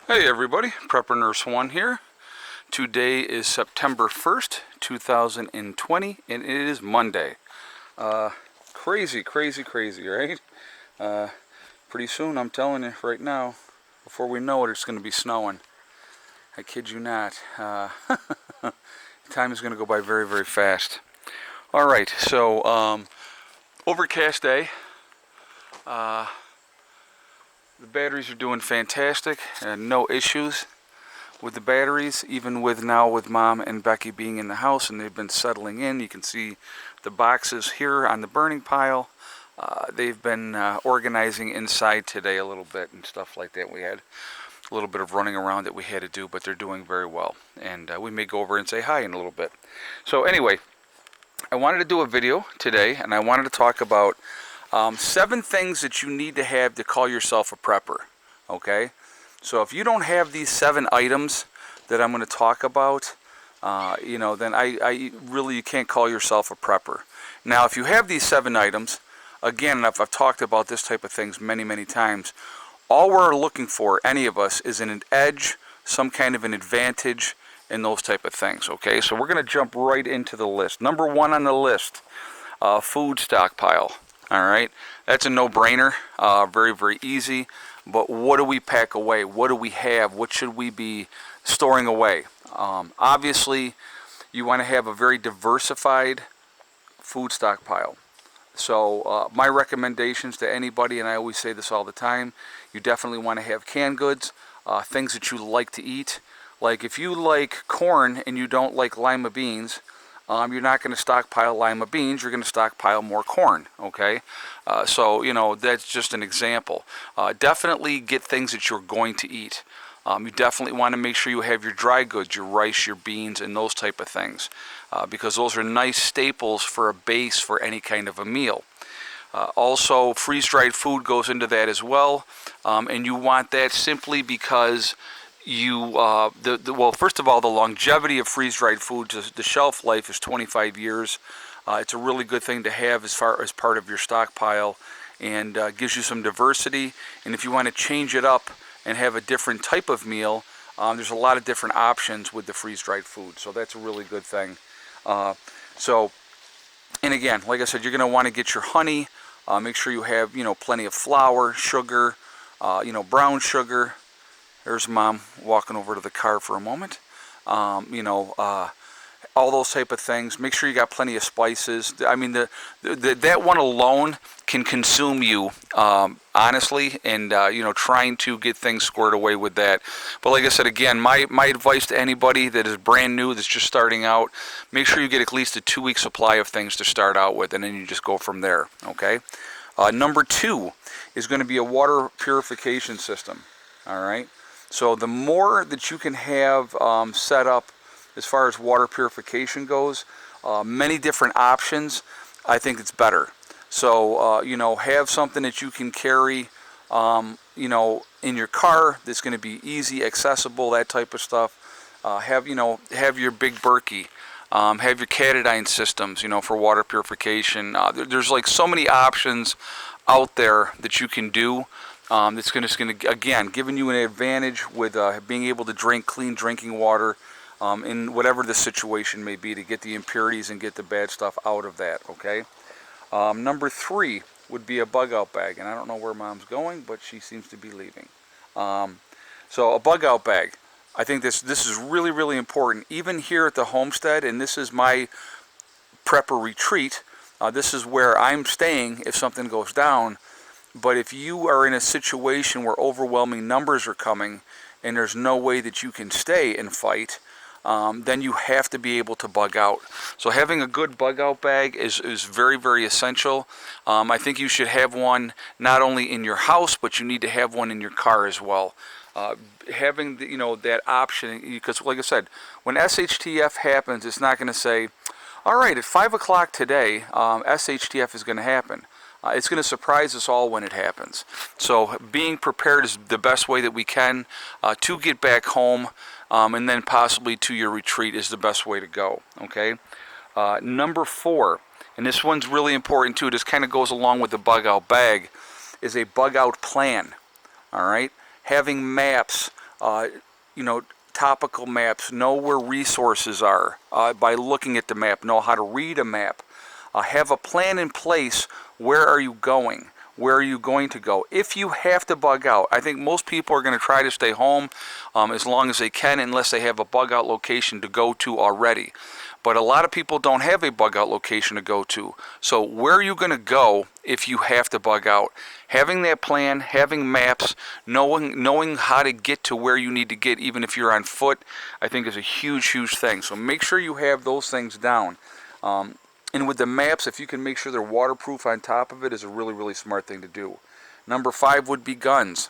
Hey everybody, Prepper Nurse 1 here. Today is September 1st, 2020, and it is Monday. Crazy, right? Pretty soon, I'm telling you right now, before we know it, it's going to be snowing. I kid you not. Time is going to go by very, very fast. Alright, so overcast day. The batteries are doing fantastic, and no issues with the batteries, even with Mom and Becky being in the house and they've been settling in. You can see the boxes here on the burning pile. They've been organizing inside today a little bit and stuff like that. We had a little bit of running around that we had to do, but they're doing very well. And we may go over and say hi in a little bit. So anyway, I wanted to do a video today, and I wanted to talk about 7 things that you need to have to call yourself a prepper. Okay? So if you don't have these 7 items that I'm going to talk about, then I really, you can't call yourself a prepper. Now, if you have these 7 items, again, I've talked about this type of things many, many times. All we're looking for, any of us, is an edge, some kind of an advantage, and those type of things. Okay, so we're going to jump right into the list. Number 1 on the list, food stockpile. All right, that's a no-brainer, very, very easy. But what do we pack away? What do we have? What should we be storing away? Obviously, you want to have a very diversified food stockpile. So my recommendations to anybody, and I always say this all the time, you definitely want to have canned goods, things that you like to eat. Like if you like corn and you don't like lima beans, you're not going to stockpile lima beans, you're going to stockpile more corn, okay? So, that's just an example. Definitely get things that you're going to eat. You definitely want to make sure you have your dry goods, your rice, your beans, and those type of things, because those are nice staples for a base for any kind of a meal. Also, freeze-dried food goes into that as well, and you want that simply because well, first of all, the longevity of freeze-dried food, the shelf life is 25 years. It's a really good thing to have as far as part of your stockpile, and gives you some diversity. And if you want to change it up and have a different type of meal, there's a lot of different options with the freeze-dried food. So that's a really good thing. And again, like I said, you're going to want to get your honey. Make sure you have, plenty of flour, sugar, brown sugar. There's Mom walking over to the car for a moment. All those type of things. Make sure you got plenty of spices. I mean, that one alone can consume you, honestly, and trying to get things squared away with that. But like I said, again, my advice to anybody that is brand new, that's just starting out, make sure you get at least a 2-week supply of things to start out with, and then you just go from there. Okay. Number 2 is going to be a water purification system. All right. So the more that you can have set up as far as water purification goes, many different options, I think it's better. So, have something that you can carry, in your car that's going to be easy, accessible, that type of stuff. Have your big Berkey. Have your Catadine systems, for water purification. There's like so many options out there that you can do. That's going to, again, giving you an advantage with being able to drink clean drinking water in whatever the situation may be, to get the impurities and get the bad stuff out of that, okay? Number 3 would be a bug out bag, and I don't know where Mom's going, but she seems to be leaving. So a bug out bag. I think this is really, really important. Even here at the homestead, and this is my prepper retreat, this is where I'm staying if something goes down. But if you are in a situation where overwhelming numbers are coming and there's no way that you can stay and fight, then you have to be able to bug out. So having a good bug out bag is very, very essential. I think you should have one not only in your house, but you need to have one in your car as well. Having that option, because like I said, when SHTF happens, it's not going to say, all right, at 5 o'clock today, SHTF is going to happen. It's going to surprise us all when it happens. So being prepared is the best way that we can to get back home, and then possibly to your retreat is the best way to go. Okay. Number 4, and this one's really important too. This kind of goes along with the bug out bag, is a bug out plan. All right. Having maps, you know, topical maps, know where resources are by looking at the map, know how to read a map, have a plan in place. Where are you going? Where are you going to go? If you have to bug out, I think most people are going to try to stay home as long as they can, unless they have a bug out location to go to already. But a lot of people don't have a bug out location to go to. So where are you going to go if you have to bug out? Having that plan, having maps, knowing how to get to where you need to get, even if you're on foot, I think is a huge, huge thing. So make sure you have those things down. And with the maps, if you can make sure they're waterproof on top of it, is a really, really smart thing to do. Number 5 would be guns.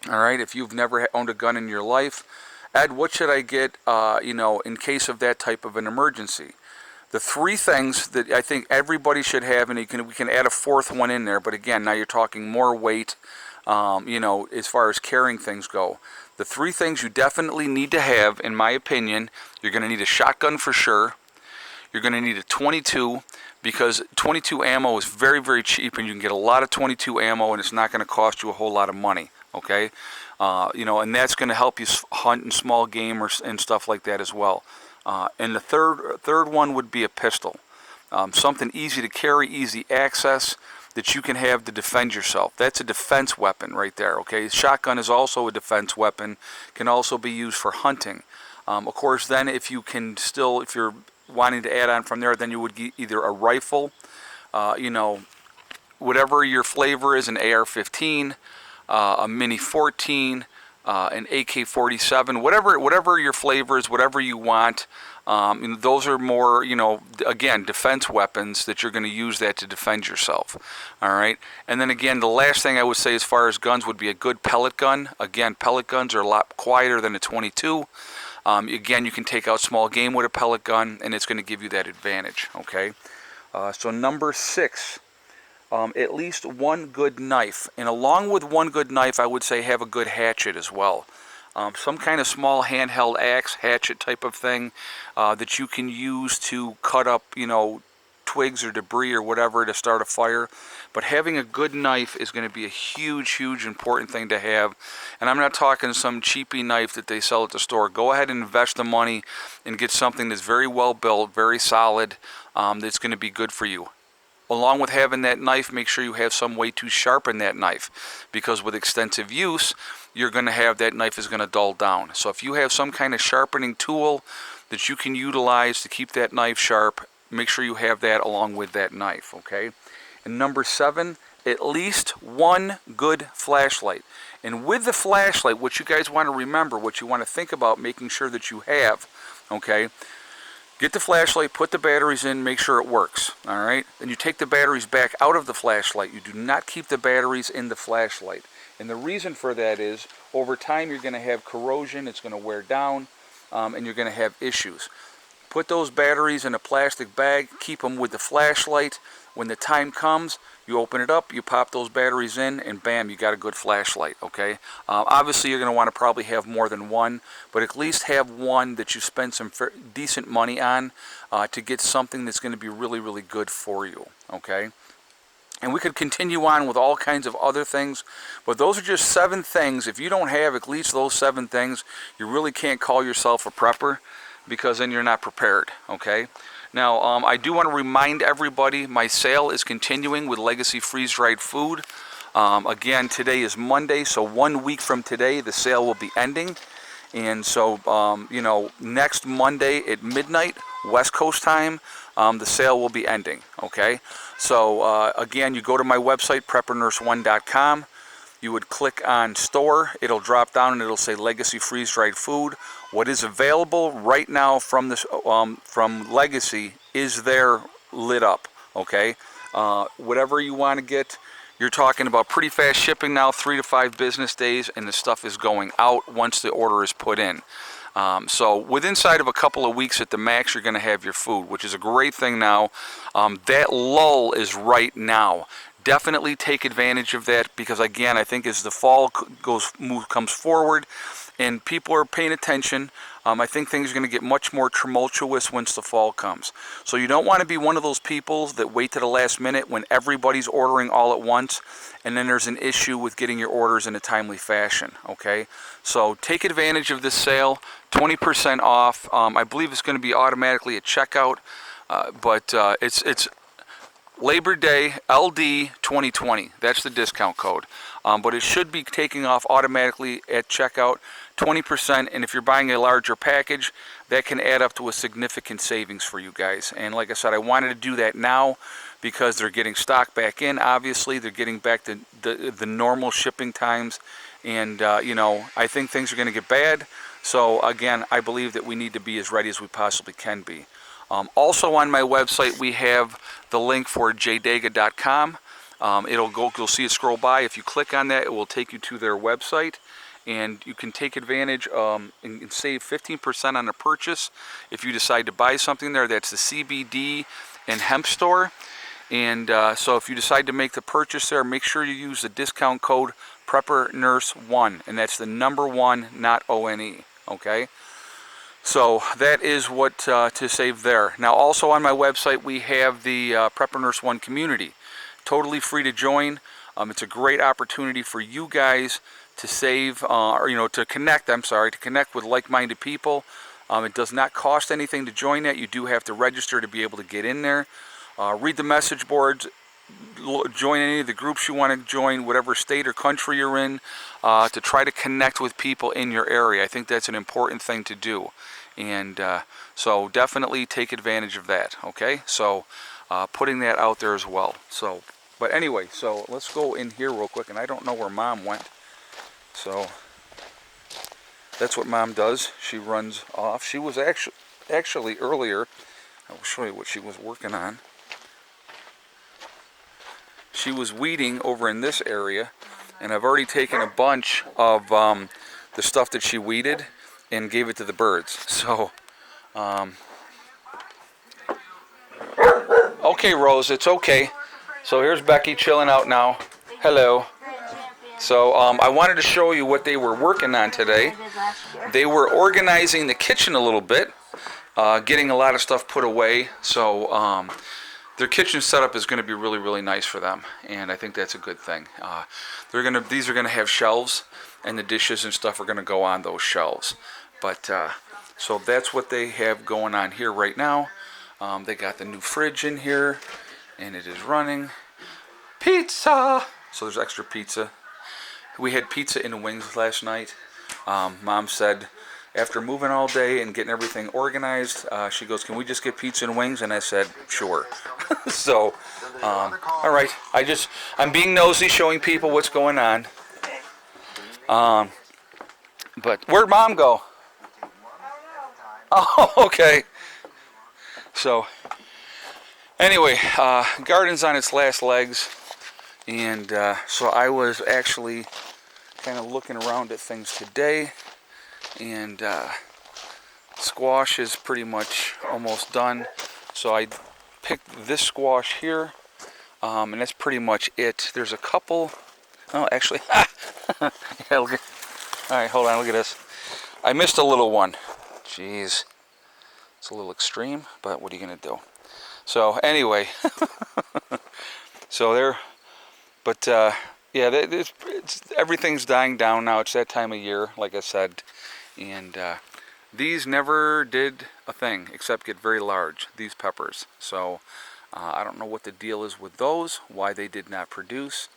All right, if you've never owned a gun in your life, Ed, what should I get, you know, in case of that type of an emergency? The 3 things that I think everybody should have, and we can add a 4th one in there, but again, now you're talking more weight, you know, as far as carrying things go. The 3 things you definitely need to have, in my opinion, you're going to need a shotgun for sure. You're going to need a 22, because 22 ammo is very, very cheap, and you can get a lot of 22 ammo, and it's not going to cost you a whole lot of money, okay? You know, and that's going to help you hunt in small game and stuff like that as well. And the third one would be a pistol. Something easy to carry, easy access, that you can have to defend yourself. That's a defense weapon right there, okay? Shotgun is also a defense weapon, can also be used for hunting. Of course, then if you're wanting to add on from there, then you would get either a rifle, you know, whatever your flavor is, an AR-15, a Mini 14, an AK-47, whatever your flavor is, whatever you want. And those are more, you know, again, defense weapons that you're going to use that to defend yourself. All right. And then again, the last thing I would say as far as guns would be a good pellet gun. Again, pellet guns are a lot quieter than a 22. Again, you can take out small game with a pellet gun, and it's going to give you that advantage, okay? So number 6, at least one good knife. And along with one good knife, I would say have a good hatchet as well. Some kind of small handheld axe, hatchet type of thing that you can use to cut up, you know, twigs or debris or whatever to start a fire. But having a good knife is going to be a huge, huge important thing to have. And I'm not talking some cheapy knife that they sell at the store. Go ahead and invest the money and get something that's very well built, very solid, that's going to be good for you. Along with having that knife, make sure you have some way to sharpen that knife, because with extensive use, you're going to have that knife is going to dull down. So if you have some kind of sharpening tool that you can utilize to keep that knife sharp, make sure you have that along with that knife, okay? And number 7, at least one good flashlight. And with the flashlight, what you guys want to remember, what you want to think about making sure that you have, okay? Get the flashlight, put the batteries in, make sure it works, all right? Then you take the batteries back out of the flashlight. You do not keep the batteries in the flashlight. And the reason for that is, over time you're going to have corrosion, it's going to wear down, and you're going to have issues. Put those batteries in a plastic bag, keep them with the flashlight. When the time comes, you open it up, you pop those batteries in, and bam, you got a good flashlight, okay? Obviously, you're going to want to probably have more than one, but at least have one that you spend some decent money on to get something that's going to be really, really good for you, okay? And we could continue on with all kinds of other things, but those are just 7 things. If you don't have at least those 7 things, you really can't call yourself a prepper, because then you're not prepared, okay? Now, I do want to remind everybody, my sale is continuing with Legacy Freeze-Dried Food. Again, today is Monday, so 1 week from today, the sale will be ending. And so, you know, next Monday at midnight, West Coast time, the sale will be ending, okay? So, again, you go to my website, preppernurse1.com. You would click on store, it'll drop down and it'll say Legacy Freeze-Dried Food. What is available right now from this from Legacy is there lit up, okay? Whatever you want to get, you're talking about pretty fast shipping now, 3 to 5 business days, and the stuff is going out once the order is put in. So within inside of a couple of weeks at the max, you're going to have your food, which is a great thing now. That lull is right now. Definitely take advantage of that, because again, I think as the fall comes forward and people are paying attention, I think things are going to get much more tumultuous once the fall comes. So you don't want to be one of those people that wait to the last minute when everybody's ordering all at once, and then there's an issue with getting your orders in a timely fashion, okay? So take advantage of this sale, 20% off. I believe it's going to be automatically at checkout, but it's Labor Day LD 2020. That's the discount code. But it should be taking off automatically at checkout, 20%. And if you're buying a larger package, that can add up to a significant savings for you guys. And like I said, I wanted to do that now because they're getting stock back in. Obviously, they're getting back to the normal shipping times. And, you know, I think things are going to get bad. So, again, I believe that we need to be as ready as we possibly can be. Also on my website, we have the link for jdega.com. You'll see it scroll by. If you click on that, it will take you to their website, and you can take advantage and save 15% on a purchase if you decide to buy something there. That's the CBD and hemp store. And so if you decide to make the purchase there, make sure you use the discount code PrepperNurse1, and that's the number 1, not ONE, okay? So that is what to save there. Now also on my website we have the Prepper Nurse 1 community. Totally free to join. It's a great opportunity for you guys to save, or to connect, to connect with like-minded people. It does not cost anything to join that. You do have to register to be able to get in there. Read the message boards. Join any of the groups you want to join, whatever state or country you're in, to try to connect with people in your area. I think that's an important thing to do. And so definitely take advantage of that, okay? So putting that out there as well. So, but anyway, so let's go in here real quick, and I don't know where Mom went. So that's what Mom does. She runs off. She was actually earlier, I'll show you what she was working on. She was weeding over in this area, and I've already taken a bunch of the stuff that she weeded and gave it to the birds. So, okay, Rose, it's okay. So here's Becky chilling out now. Hello. So I wanted to show you what they were working on today. They were organizing the kitchen a little bit, getting a lot of stuff put away. So their kitchen setup is going to be really, really nice for them, and I think that's a good thing. These are going to have shelves, and the dishes and stuff are going to go on those shelves. But so that's what they have going on here right now. They got the new fridge in here, and it is running. Pizza! So there's extra pizza. We had pizza and wings last night. Mom said, after moving all day and getting everything organized, she goes, "Can we just get pizza and wings?" And I said, "Sure." So, all right. I'm being nosy, showing people what's going on. But where'd Mom go? Oh, okay. So, anyway, garden's on its last legs, and so I was actually kind of looking around at things today, and squash is pretty much almost done. So I picked this squash here, and that's pretty much it. There's a couple. Oh, actually, yeah, look at, all right, hold on, look at this. I missed a little one. Jeez, it's a little extreme, but what are you gonna do? So anyway, so there, but yeah, everything's dying down now. It's that time of year, like I said, and these never did a thing except get very large, these peppers. So I don't know what the deal is with those, why they did not produce,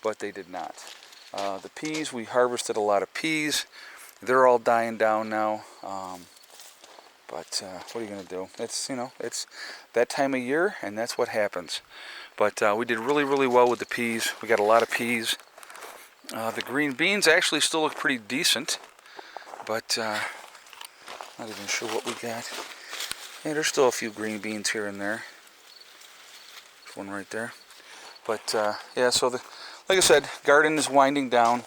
but they did not. The peas, we harvested a lot of peas. They're all dying down now. But what are you going to do? It's, it's that time of year, and that's what happens. But we did really, really well with the peas. We got a lot of peas. The green beans actually still look pretty decent, but not even sure what we got. Yeah, there's still a few green beans here and there. There's one right there. But yeah, so like I said, garden is winding down.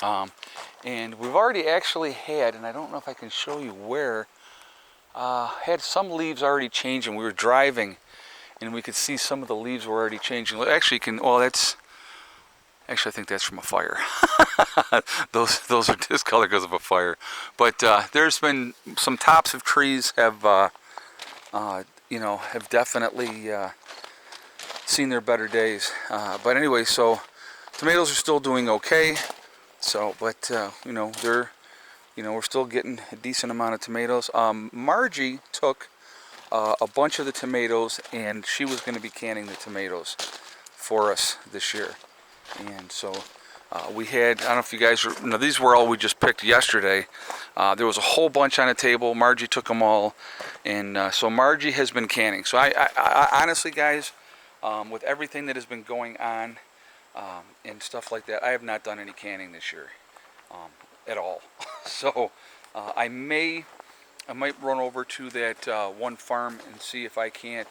And we've already actually had, and I don't know if I can show you where, had some leaves already changing. We were driving, and we could see some of the leaves were already changing. Actually, well, Actually, I think that's from a fire. Those are discolored because of a fire. But there's been some tops of trees have, have definitely seen their better days. But anyway, so tomatoes are still doing okay. So, but we're still getting a decent amount of tomatoes. Margie took a bunch of the tomatoes, and she was going to be canning the tomatoes for us this year. And so we had, I don't know if you guys, these were all we just picked yesterday. There was a whole bunch on the table. Margie took them all. And so Margie has been canning. So I honestly, guys, with everything that has been going on and stuff like that, I have not done any canning this year at all. So I might run over to that one farm and see if I can't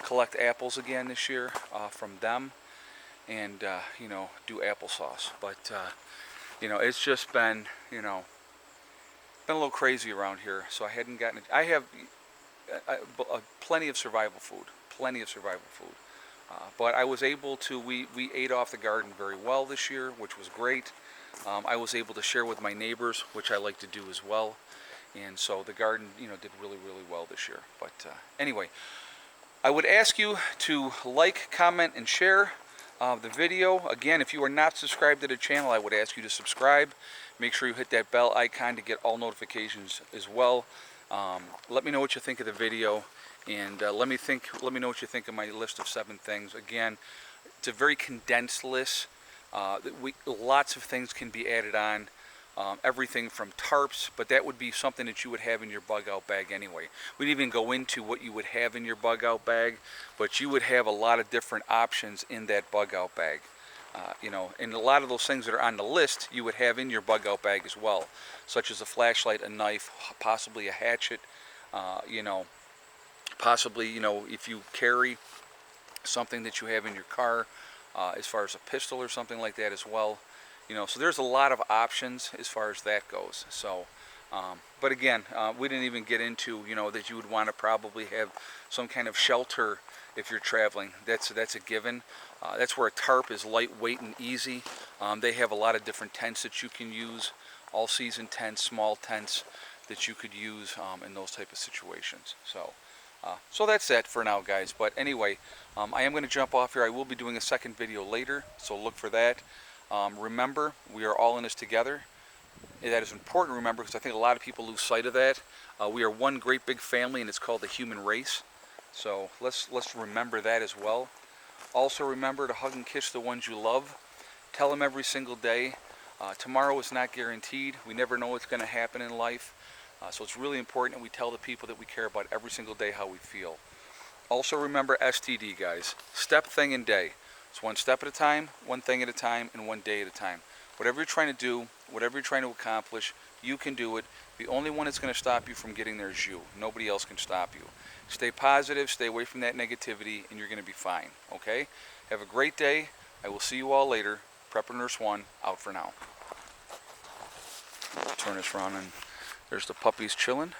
collect apples again this year from them, and do applesauce. But it's just been a little crazy around here, so I hadn't gotten it. I have plenty of survival food, but I was able to, we ate off the garden very well this year, which was great. I was able to share with my neighbors, which I like to do as well. And so the garden, did really, really well this year. But anyway, I would ask you to like, comment, and share the video. Again, if you are not subscribed to the channel, I would ask you to subscribe. Make sure you hit that bell icon to get all notifications as well. Let me know what you think of the video, and let me know what you think of my list of 7 things. Again, it's a very condensed list. Lots of things can be added on. Everything from tarps, but that would be something that you would have in your bug out bag anyway. We didn't even go into what you would have in your bug out bag, but you would have a lot of different options in that bug out bag. And a lot of those things that are on the list you would have in your bug out bag as well, such as a flashlight, a knife, possibly a hatchet, possibly, if you carry something that you have in your car, as far as a pistol or something like that as well. So there's a lot of options as far as that goes. So, but again, we didn't even get into, that you would want to probably have some kind of shelter if you're traveling. That's a given. That's where a tarp is lightweight and easy. They have a lot of different tents that you can use, all-season tents, small tents that you could use in those type of situations. So that's it for now, guys. But anyway, I am going to jump off here. I will be doing a second video later, so look for that. Remember, we are all in this together. That is important to remember, because I think a lot of people lose sight of that. We are one great big family, and it's called the human race. So let's remember that as well. Also remember to hug and kiss the ones you love. Tell them every single day. Tomorrow is not guaranteed. We never know what's going to happen in life. So it's really important that we tell the people that we care about every single day how we feel. Also remember STD, guys. Step, thing, and day. It's one step at a time, one thing at a time, and one day at a time. Whatever you're trying to do, whatever you're trying to accomplish, you can do it. The only one that's going to stop you from getting there is you. Nobody else can stop you. Stay positive, stay away from that negativity, and you're going to be fine, okay? Have a great day. I will see you all later. Prepper Nurse 1, out for now. Turn this around, and there's the puppies chilling.